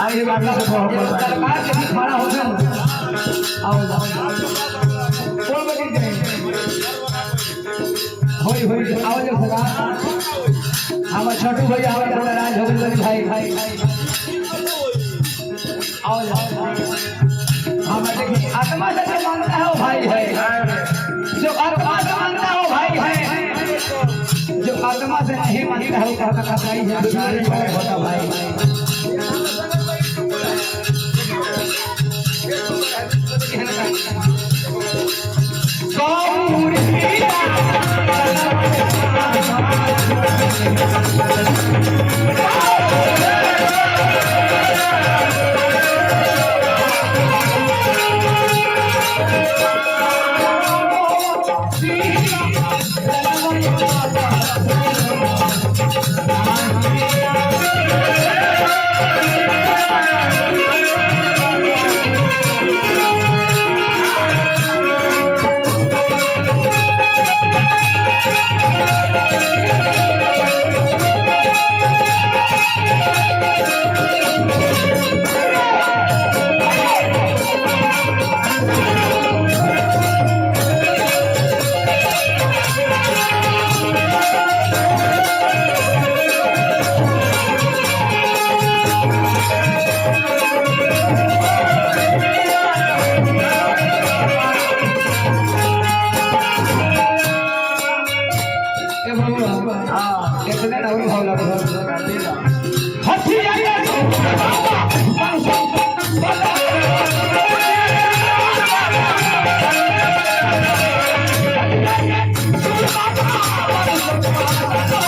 आई बाबा से सरकार के खड़ा हो गए आओ कौन बजे जाए होई आओ जब सरकार हम छोटू भैया हमारे राज हो गए भाई आओ हम देखिए आत्मा से मानता है वो भाई है जो आत्मा से मानता है वो भाई है जो आत्मा से नहीं मानता है वो कहता है होता भाई कितने भाव लगा